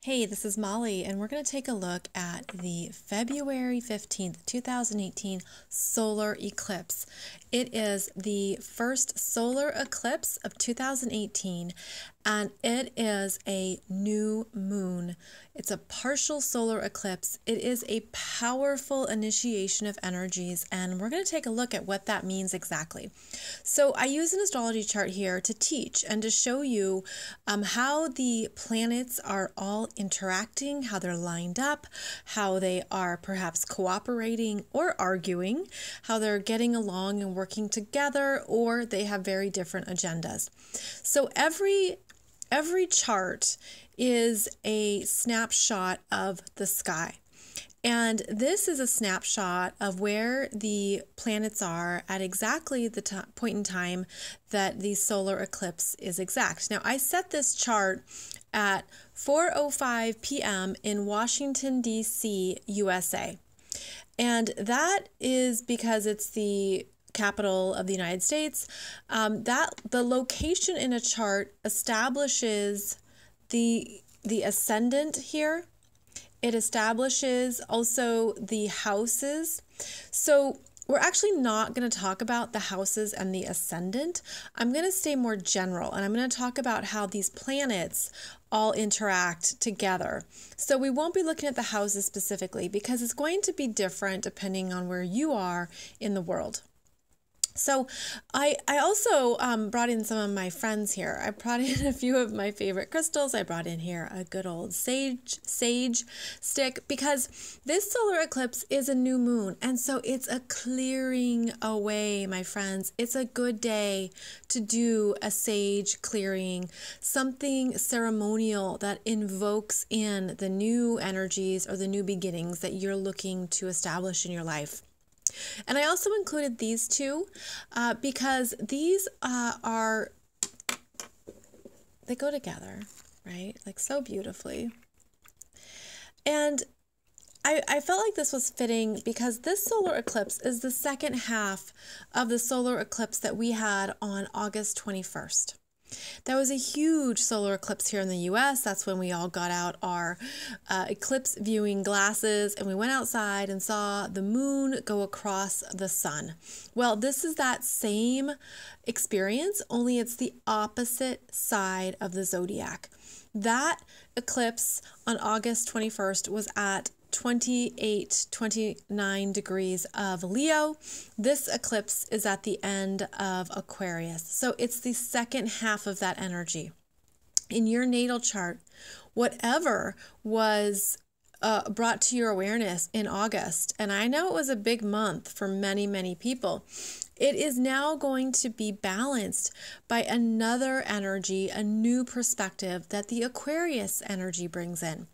Hey, this is Molly, and we're going to take a look at the February 15th, 2018 solar eclipse. It is the first solar eclipse of 2018, and it is a new moon. It's a partial solar eclipse. It is a powerful initiation of energies, and we're going to take a look at what that means exactly. So I use an astrology chart here to teach and to show you how the planets are all interacting, how they're lined up, how they are perhaps cooperating or arguing, how they're getting along and working together, or they have very different agendas. So every chart is a snapshot of the sky. And this is a snapshot of where the planets are at exactly the point in time that the solar eclipse is exact. Now, I set this chart at 4:05 p.m. in Washington, D.C., USA. And that is because it's the capital of the United States. The location in a chart establishes the ascendant here. It establishes also the houses. So we're actually not going to talk about the houses and the ascendant. I'm going to stay more general, and I'm going to talk about how these planets all interact together. So we won't be looking at the houses specifically because it's going to be different depending on where you are in the world. So I also brought in some of my friends here. I brought in a few of my favorite crystals. I brought in here a good old sage stick because this solar eclipse is a new moon. And so it's a clearing away, my friends. It's a good day to do a sage clearing, something ceremonial that invokes in the new energies or the new beginnings that you're looking to establish in your life. And I also included these two because these they go together, right? Like so beautifully. And I felt like this was fitting because this solar eclipse is the second half of the solar eclipse that we had on August 21st. That was a huge solar eclipse here in the US. That's when we all got out our eclipse viewing glasses and we went outside and saw the moon go across the sun. Well, this is that same experience, only it's the opposite side of the zodiac. That eclipse on August 21st was at 29 degrees of Leo. This eclipse is at the end of Aquarius. So it's the second half of that energy. In your natal chart, whatever was brought to your awareness in August, and I know it was a big month for many, many people, it is now going to be balanced by another energy, a new perspective that the Aquarius energy brings in.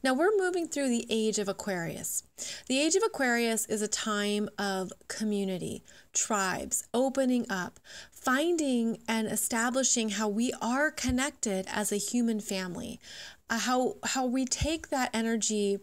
Now we're moving through the age of Aquarius. The age of Aquarius is a time of community, tribes, opening up, finding and establishing how we are connected as a human family, how we take that energy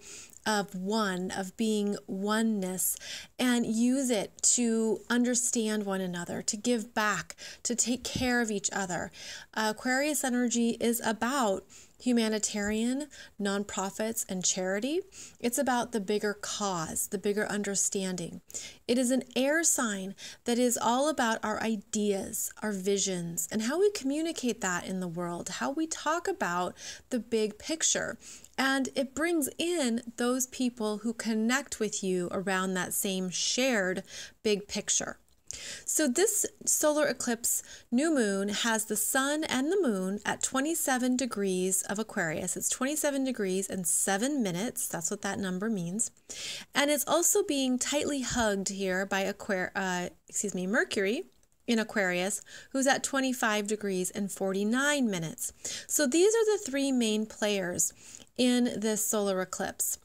of one, of being oneness, and use it to understand one another, to give back, to take care of each other. Aquarius energy is about humanitarian, nonprofits, and charity. It's about the bigger cause, the bigger understanding. It is an air sign that is all about our ideas, our visions, and how we communicate that in the world, how we talk about the big picture. And it brings in those people who connect with you around that same shared big picture. So this solar eclipse new moon has the sun and the moon at 27 degrees of Aquarius. It's 27 degrees and 7 minutes. That's what that number means. And it's also being tightly hugged here by Mercury in Aquarius, who's at 25 degrees and 49 minutes. So these are the three main players in this solar eclipse.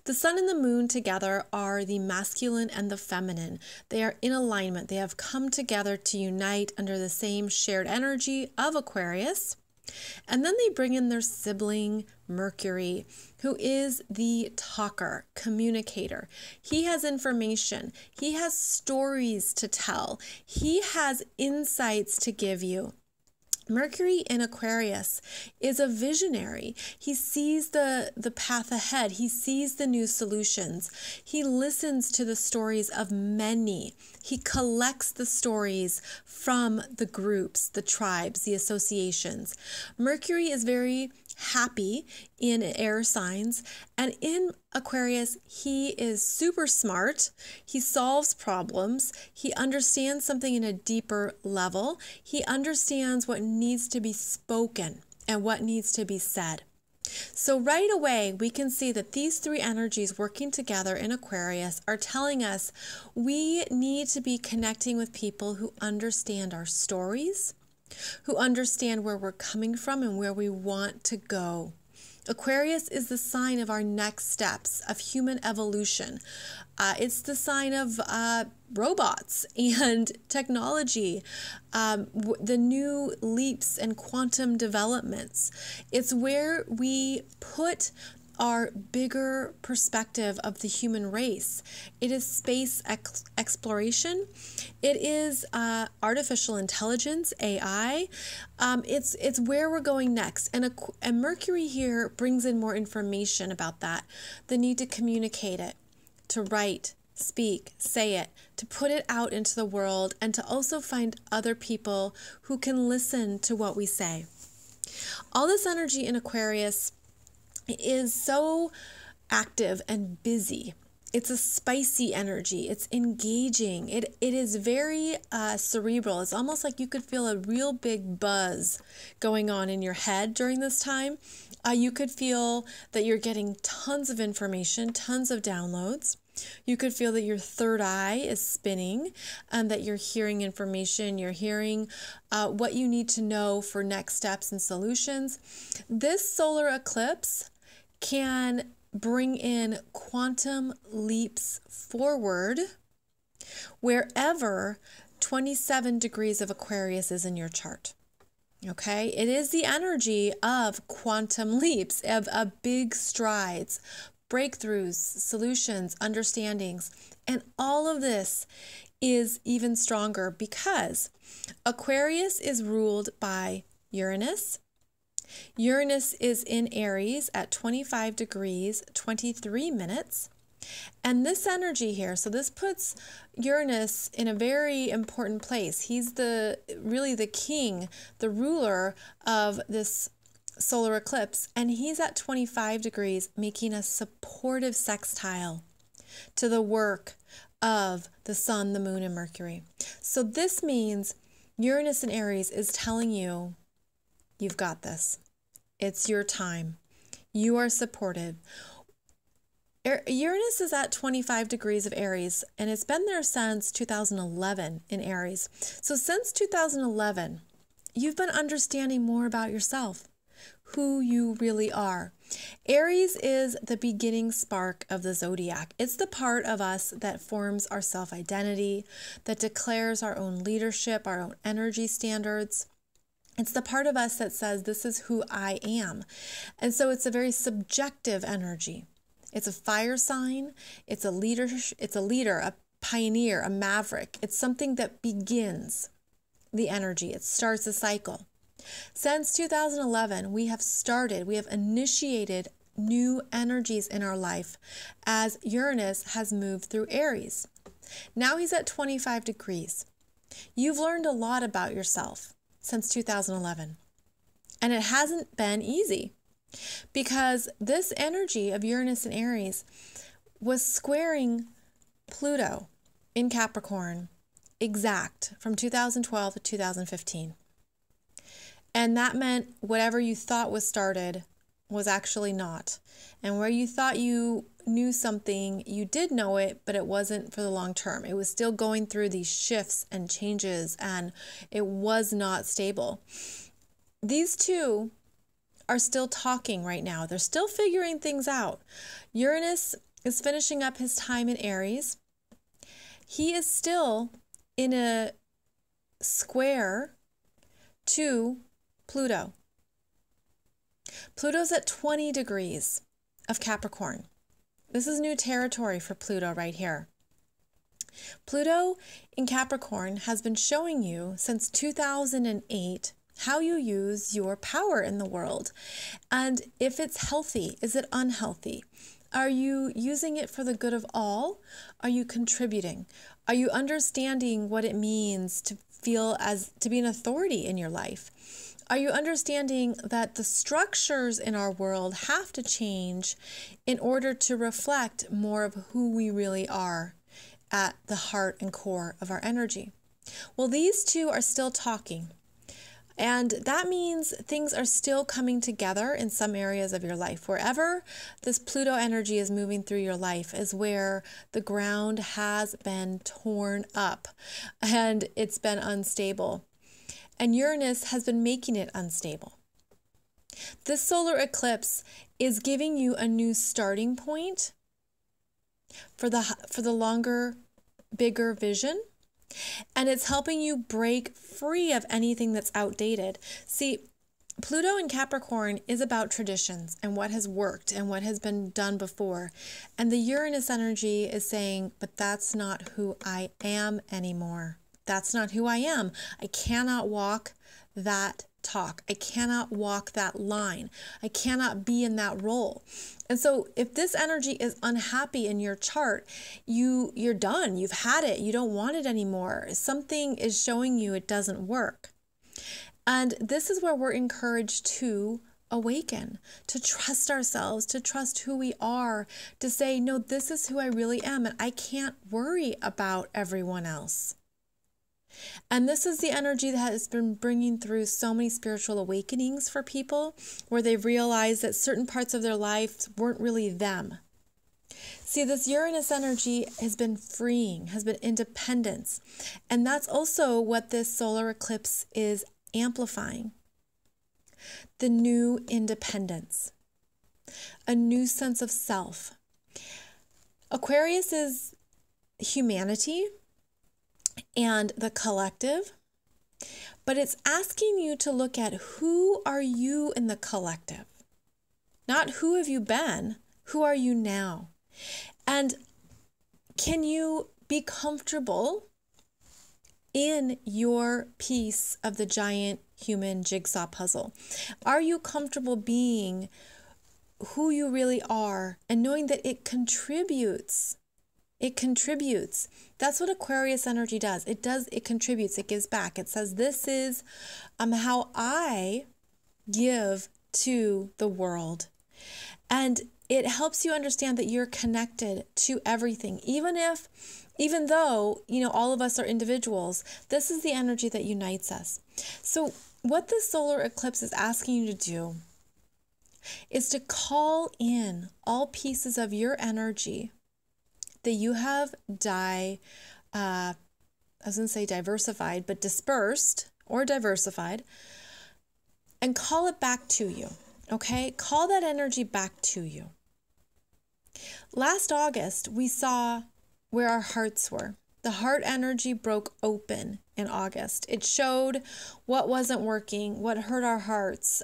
The sun and the moon together are the masculine and the feminine. They are in alignment. They have come together to unite under the same shared energy of Aquarius. And then they bring in their sibling, Mercury, who is the talker, communicator. He has information. He has stories to tell. He has insights to give you. Mercury in Aquarius is a visionary. He sees the path ahead. He sees the new solutions. He listens to the stories of many. He collects the stories from the groups, the tribes, the associations. Mercury is very happy in air signs, and in Aquarius, he is super smart. He solves problems. He understands something in a deeper level. He understands what needs to be spoken and what needs to be said. So right away, we can see that these three energies working together in Aquarius are telling us we need to be connecting with people who understand our stories, who understand where we're coming from and where we want to go. Aquarius is the sign of our next steps of human evolution. It's the sign of robots and technology, the new leaps and quantum developments. It's where we put our bigger perspective of the human race. It is space exploration. It is artificial intelligence, AI. It's where we're going next. And Mercury here brings in more information about that. The need to communicate it, to write, speak, say it, to put it out into the world, and to also find other people who can listen to what we say. All this energy in Aquarius is so active and busy. It's a spicy energy. It's engaging. It is very cerebral. It's almost like you could feel a real big buzz going on in your head during this time. You could feel that you're getting tons of information, tons of downloads. You could feel that your third eye is spinning and that you're hearing information. You're hearing what you need to know for next steps and solutions. This solar eclipse can bring in quantum leaps forward wherever 27 degrees of Aquarius is in your chart. Okay, it is the energy of quantum leaps, of big strides, breakthroughs, solutions, understandings, and all of this is even stronger because Aquarius is ruled by Uranus. Uranus is in Aries at 25 degrees, 23 minutes. And this energy here, so this puts Uranus in a very important place. He's really the king, the ruler of this solar eclipse, and he's at 25 degrees, making a supportive sextile to the work of the sun, the moon, and Mercury. So this means Uranus in Aries is telling you, you've got this. It's your time. You are supported. Uranus is at 25 degrees of Aries, and it's been there since 2011 in Aries. So since 2011, you've been understanding more about yourself, who you really are. Aries is the beginning spark of the zodiac. It's the part of us that forms our self-identity, that declares our own leadership, our own energy standards. It's the part of us that says, this is who I am. And so it's a very subjective energy. It's a fire sign. It's a leader, a pioneer, a maverick. It's something that begins the energy. It starts a cycle. Since 2011, we have initiated new energies in our life as Uranus has moved through Aries. Now he's at 25 degrees. You've learned a lot about yourself since 2011. And it hasn't been easy because this energy of Uranus and Aries was squaring Pluto in Capricorn exact from 2012 to 2015. And that meant whatever you thought was started was actually not. And where you thought you knew something, you did know it, but it wasn't for the long term. It was still going through these shifts and changes, and it was not stable. These two are still talking right now. They're still figuring things out. Uranus is finishing up his time in Aries. He is still in a square to Pluto. Pluto's at 20 degrees of Capricorn. This is new territory for Pluto right here. Pluto in Capricorn has been showing you since 2008 how you use your power in the world. And if it's healthy, is it unhealthy? Are you using it for the good of all? Are you contributing? Are you understanding what it means to be an authority in your life? Are you understanding that the structures in our world have to change in order to reflect more of who we really are at the heart and core of our energy? Well, these two are still talking. And that means things are still coming together in some areas of your life. Wherever this Pluto energy is moving through your life is where the ground has been torn up and it's been unstable. And Uranus has been making it unstable. This solar eclipse is giving you a new starting point for the longer, bigger vision. And it's helping you break free of anything that's outdated. See, Pluto in Capricorn is about traditions and what has worked and what has been done before. And the Uranus energy is saying, but that's not who I am anymore. That's not who I am. I cannot walk that talk. I cannot walk that line. I cannot be in that role. And so if this energy is unhappy in your chart, you're done. You've had it. You don't want it anymore. Something is showing you it doesn't work. And this is where we're encouraged to awaken, to trust ourselves, to trust who we are, to say, no, this is who I really am, and I can't worry about everyone else. And this is the energy that has been bringing through so many spiritual awakenings for people, where they've realized that certain parts of their lives weren't really them. See, this Uranus energy has been freeing, has been independence. And that's also what this solar eclipse is amplifying. The new independence, a new sense of self. Aquarius is humanity and the collective, but it's asking you to look at who are you in the collective, not who have you been, who are you now, and can you be comfortable in your piece of the giant human jigsaw puzzle? Are you comfortable being who you really are and knowing that it contributes? It contributes. That's what Aquarius energy does. It contributes, it gives back. It says, this is how I give to the world. And it helps you understand that you're connected to everything. Even though, all of us are individuals, this is the energy that unites us. So what the solar eclipse is asking you to do is to call in all pieces of your energy that you have diversified, but dispersed or diversified, and call it back to you, okay? Call that energy back to you. Last August, we saw where our hearts were. The heart energy broke open in August. It showed what wasn't working, what hurt our hearts,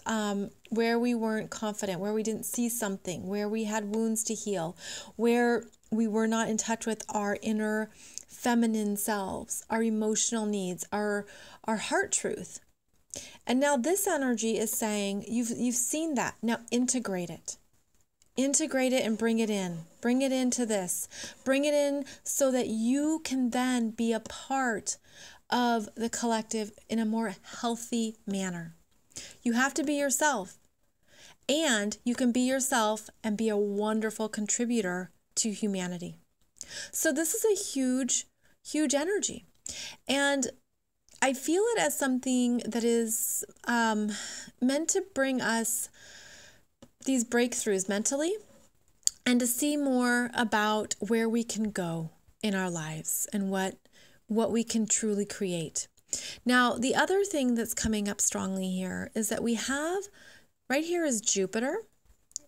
where we weren't confident, where we didn't see something, where we had wounds to heal, where we were not in touch with our inner feminine selves, our emotional needs, our heart truth. And now this energy is saying, you've seen that. Now integrate it. Integrate it and bring it in. Bring it into this. Bring it in so that you can then be a part of the collective in a more healthy manner. You have to be yourself. And you can be yourself and be a wonderful contributor to humanity. So this is a huge, huge energy. And I feel it as something that is meant to bring us these breakthroughs mentally and to see more about where we can go in our lives and what we can truly create. Now, the other thing that's coming up strongly here is that we have, right here is Jupiter.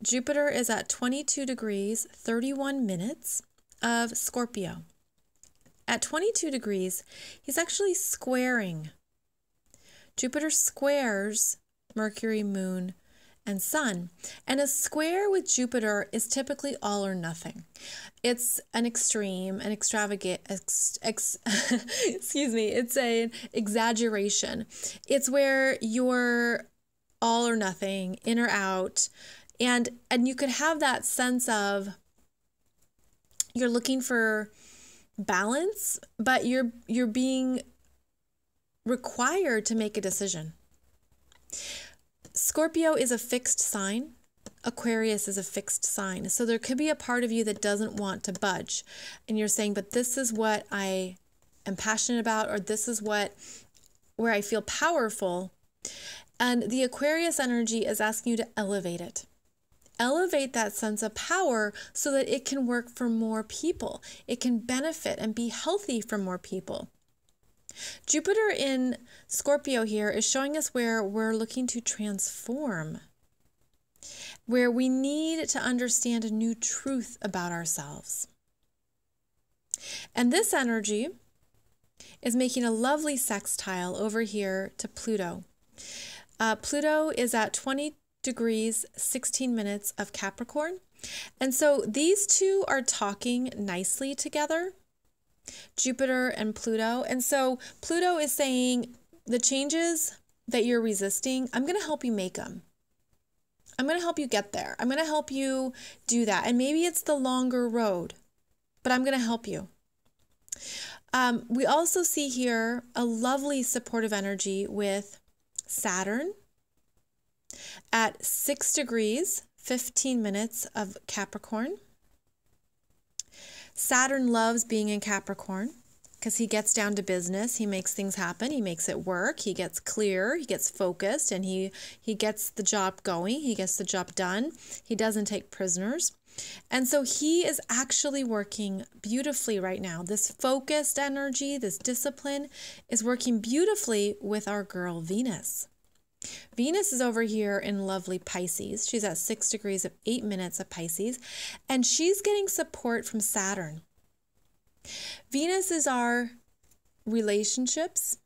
Jupiter is at 22 degrees, 31 minutes of Scorpio. At 22 degrees, he's actually squaring. Jupiter squares Mercury, Moon, and Sun. And a square with Jupiter is typically all or nothing. It's an extreme, an extravagant, excuse me, it's an exaggeration. It's where you're all or nothing, in or out, and you could have that sense of you're looking for balance, but you're being required to make a decision. Scorpio is a fixed sign. Aquarius is a fixed sign. So there could be a part of you that doesn't want to budge. And you're saying, but this is what I am passionate about, or this is where I feel powerful. And the Aquarius energy is asking you to elevate it. Elevate that sense of power so that it can work for more people. It can benefit and be healthy for more people. Jupiter in Scorpio here is showing us where we're looking to transform, where we need to understand a new truth about ourselves. And this energy is making a lovely sextile over here to Pluto. Pluto is at 20 degrees, 16 minutes of Capricorn. And so these two are talking nicely together, Jupiter and Pluto. And so Pluto is saying the changes that you're resisting, I'm going to help you make them. I'm going to help you get there. I'm going to help you do that. And maybe it's the longer road, but I'm going to help you. We also see here a lovely supportive energy with Saturn at 6 degrees, 15 minutes of Capricorn. Saturn loves being in Capricorn because he gets down to business. He makes things happen. He makes it work. He gets clear. He gets focused, and he gets the job going. He gets the job done. He doesn't take prisoners. And so he is actually working beautifully right now. This focused energy, this discipline is working beautifully with our girl Venus. Venus is over here in lovely Pisces. She's at 6 degrees of 8 minutes of Pisces, and she's getting support from Saturn. Venus is our relationships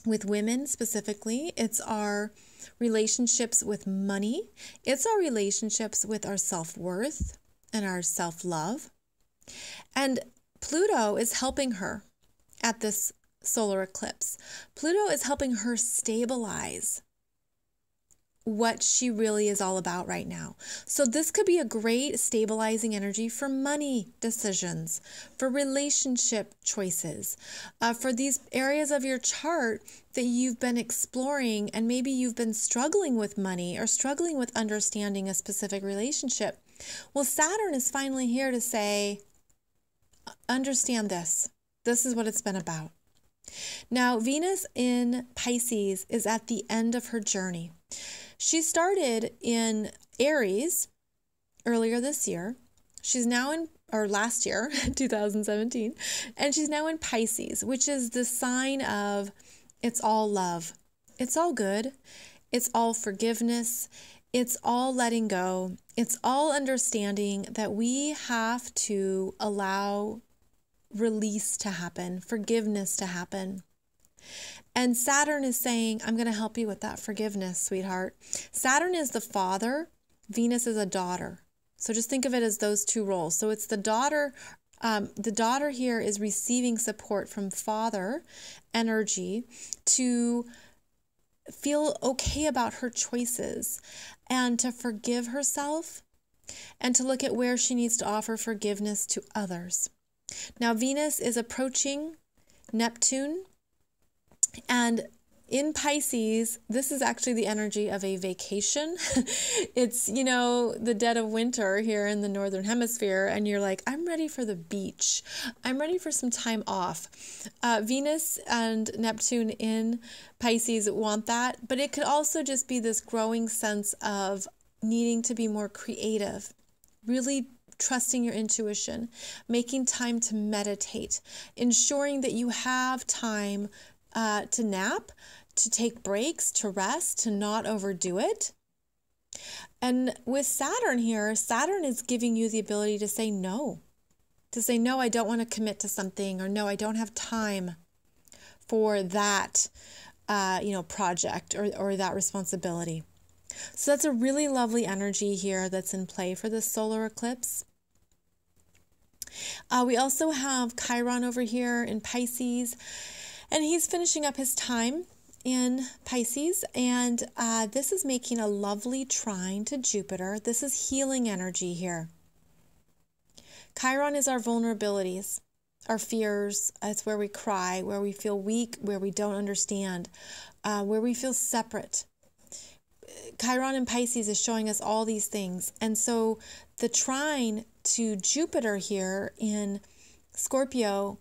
with women specifically. It's our relationships with money. It's our relationships with our self-worth and our self-love. And Pluto is helping her at this solar eclipse. Pluto is helping her stabilize what she really is all about right now. So this could be a great stabilizing energy for money decisions, for relationship choices, for these areas of your chart that you've been exploring, and maybe you've been struggling with money or struggling with understanding a specific relationship. Well, Saturn is finally here to say, understand this. This is what it's been about. Now, Venus in Pisces is at the end of her journey. She started in Aries earlier this year. She's now in, or last year, 2017, and she's now in Pisces, which is the sign of it's all love. It's all good. It's all forgiveness. It's all letting go. It's all understanding that we have to allow release to happen, forgiveness to happen. And Saturn is saying, I'm going to help you with that forgiveness, sweetheart. Saturn is the father. Venus is a daughter. So just think of it as those two roles. So it's the daughter. The daughter here is receiving support from father energy to feel okay about her choices and to forgive herself and to look at where she needs to offer forgiveness to others. Now, Venus is approaching Neptune, and in Pisces, this is actually the energy of a vacation. It's, the dead of winter here in the Northern Hemisphere, and you're like, I'm ready for the beach. I'm ready for some time off. Venus and Neptune in Pisces want that, but it could also just be this growing sense of needing to be more creative, really trusting your intuition, making time to meditate, ensuring that you have time to nap, to take breaks, to rest, to not overdo it. And with Saturn here, Saturn is giving you the ability to say no. To say, no, I don't want to commit to something, or no, I don't have time for that, project or that responsibility. So that's a really lovely energy here that's in play for this solar eclipse. We also have Chiron over here in Pisces, and he's finishing up his time in Pisces, and this is making a lovely trine to Jupiter. This is healing energy here. Chiron is our vulnerabilities, our fears. It's where we cry, where we feel weak, where we don't understand, where we feel separate. Chiron in Pisces is showing us all these things. And so the trine to Jupiter here in Scorpio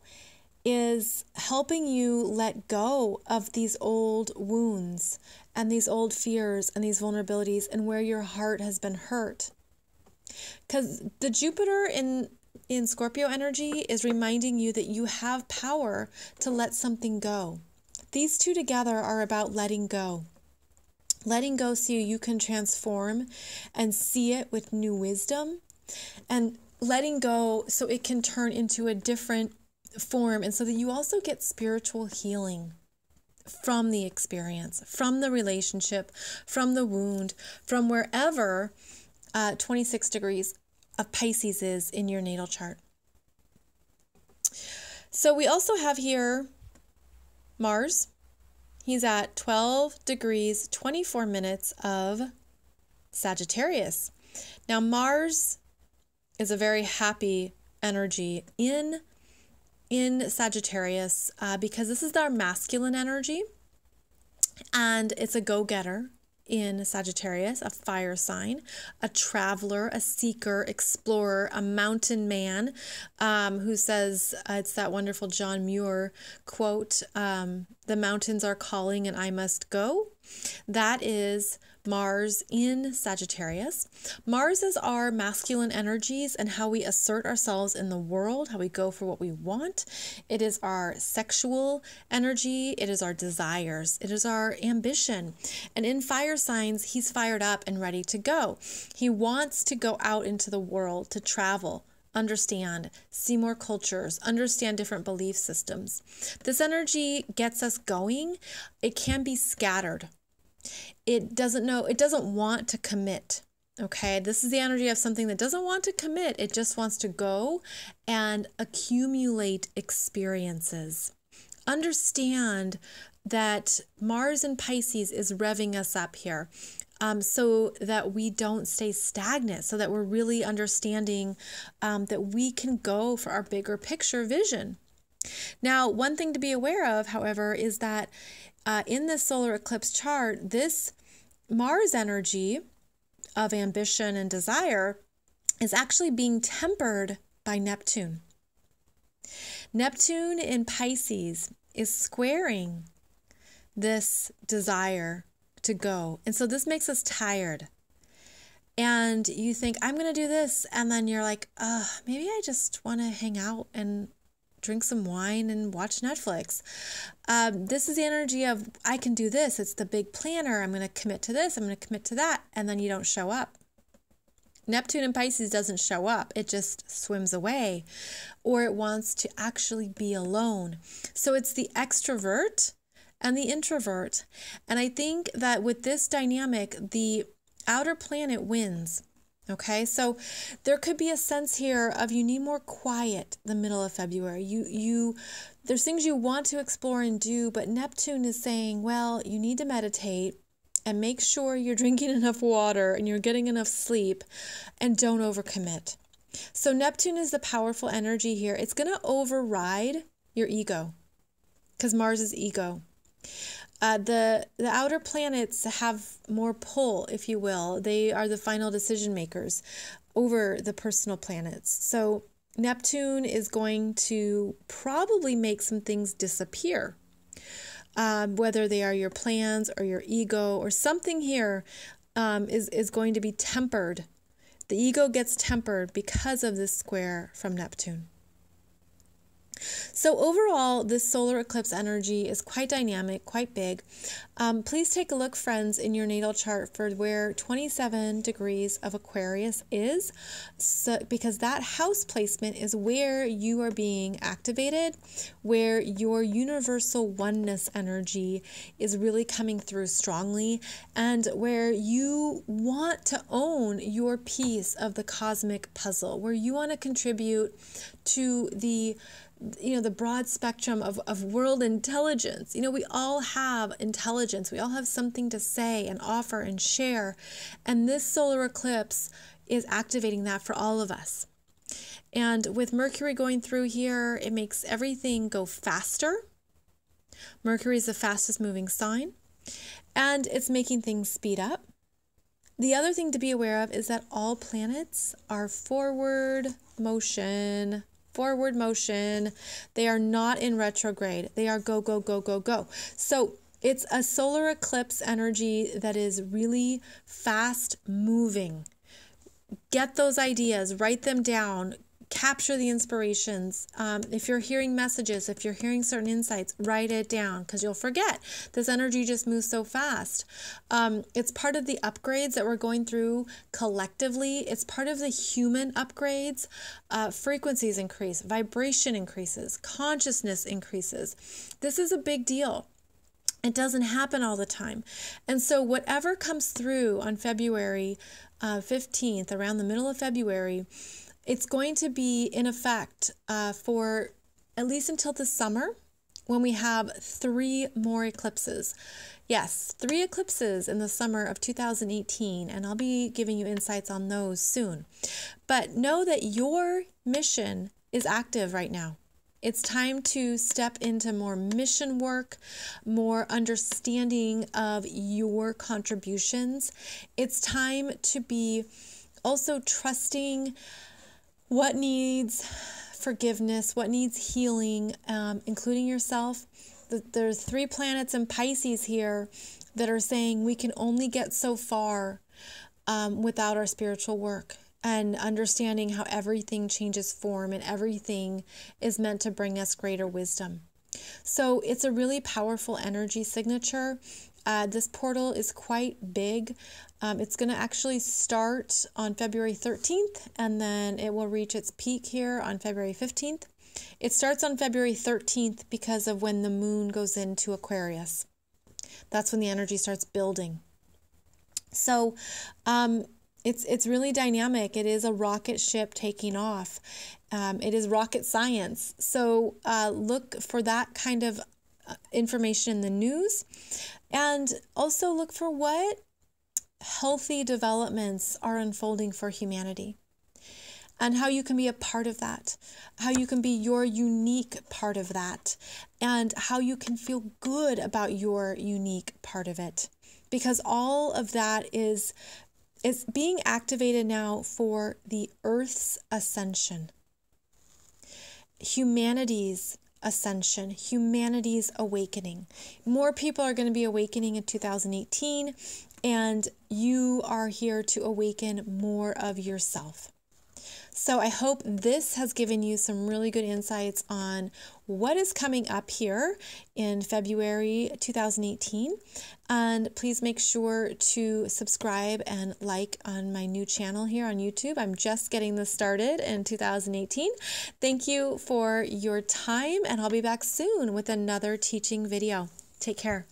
is helping you let go of these old wounds and these old fears and these vulnerabilities and where your heart has been hurt. Because the Jupiter in Scorpio energy is reminding you that you have power to let something go. These two together are about letting go. Letting go so you can transform and see it with new wisdom, and letting go so it can turn into a different form, and so that you also get spiritual healing from the experience, from the relationship, from the wound, from wherever 26 degrees of Pisces is in your natal chart. So we also have here Mars. He's at 12 degrees, 24 minutes of Sagittarius. Now, Mars is a very happy energy in Sagittarius because this is our masculine energy, and it's a go-getter in Sagittarius, a fire sign, a traveler, a seeker, explorer, a mountain man who says, it's that wonderful John Muir quote, "The mountains are calling and I must go." That is Mars in Sagittarius. Mars is our masculine energies and how we assert ourselves in the world, how we go for what we want. It is our sexual energy. It is our desires. It is our ambition. And in fire signs, he's fired up and ready to go. He wants to go out into the world, to travel, understand, see more cultures, understand different belief systems. This energy gets us going. It can be scattered. It doesn't want to commit. Okay, this is the energy of something that doesn't want to commit. It just wants to go and accumulate experiences. Understand that Mars in Pisces is revving us up here, so that we don't stay stagnant, so that we're really understanding that we can go for our bigger picture vision. Now, one thing to be aware of, however, is that in this solar eclipse chart, this Mars energy of ambition and desire is actually being tempered by Neptune. Neptune in Pisces is squaring this desire to go. And so this makes us tired. And you think, I'm going to do this. And then you're like, maybe I just want to hang out and drink some wine and watch Netflix. This is the energy of, I can do this. It's the big planner. I'm going to commit to this. I'm going to commit to that. And then you don't show up. Neptune in Pisces doesn't show up. It just swims away, or it wants to actually be alone. So it's the extrovert and the introvert. And I think that with this dynamic, the outer planet wins. Okay, so there could be a sense here of you need more quiet the middle of February. There's things you want to explore and do, but Neptune is saying, well, you need to meditate and make sure you're drinking enough water and you're getting enough sleep, and don't overcommit. So Neptune is the powerful energy here. It's going to override your ego, because Mars is ego. The outer planets have more pull, if you will. They are the final decision makers over the personal planets. So Neptune is going to probably make some things disappear, whether they are your plans or your ego or something here is going to be tempered. The ego gets tempered because of this square from Neptune. So overall, this solar eclipse energy is quite dynamic, quite big. Please take a look, friends, in your natal chart for where 27 degrees of Aquarius is, because that house placement is where you are being activated, where your universal oneness energy is really coming through strongly, and where you want to own your piece of the cosmic puzzle, where you want to contribute to the broad spectrum of world intelligence. We all have intelligence. We all have something to say and offer and share. And this solar eclipse is activating that for all of us. And with Mercury going through here, it makes everything go faster. Mercury is the fastest moving sign, and it's making things speed up. The other thing to be aware of is that all planets are forward motion. They are not in retrograde. They are go, go, go, go, go. So it's a solar eclipse energy that is really fast moving. Get those ideas, write them down, capture the inspirations. If you're hearing messages, if you're hearing certain insights, write it down because you'll forget. This energy just moves so fast. It's part of the upgrades that we're going through collectively. It's part of the human upgrades. Frequencies increase, vibration increases, consciousness increases. This is a big deal. It doesn't happen all the time. And so whatever comes through on February 15th, around the middle of February, it's going to be in effect for at least until the summer, when we have 3 more eclipses. Yes, 3 eclipses in the summer of 2018, and I'll be giving you insights on those soon. But know that your mission is active right now. It's time to step into more mission work, more understanding of your contributions. It's time to be also trusting what needs forgiveness, what needs healing, including yourself. There's 3 planets in Pisces here that are saying we can only get so far without our spiritual work, and understanding how everything changes form and everything is meant to bring us greater wisdom. So it's a really powerful energy signature. This portal is quite big. It's going to actually start on February 13th, and then it will reach its peak here on February 15th. It starts on February 13th because of when the moon goes into Aquarius. That's when the energy starts building. So it's really dynamic. It is a rocket ship taking off. It is rocket science. So look for that kind of information in the news, and also look for what healthy developments are unfolding for humanity, and how you can be a part of that, how you can be your unique part of that, and how you can feel good about your unique part of it, because all of that is being activated now for the Earth's ascension, humanity's ascension, humanity's awakening. More people are going to be awakening in 2018, and you are here to awaken more of yourself. So I hope this has given you some really good insights on what is coming up here in February 2018. And please make sure to subscribe and like on my new channel here on YouTube. I'm just getting this started in 2018. Thank you for your time, and I'll be back soon with another teaching video. Take care.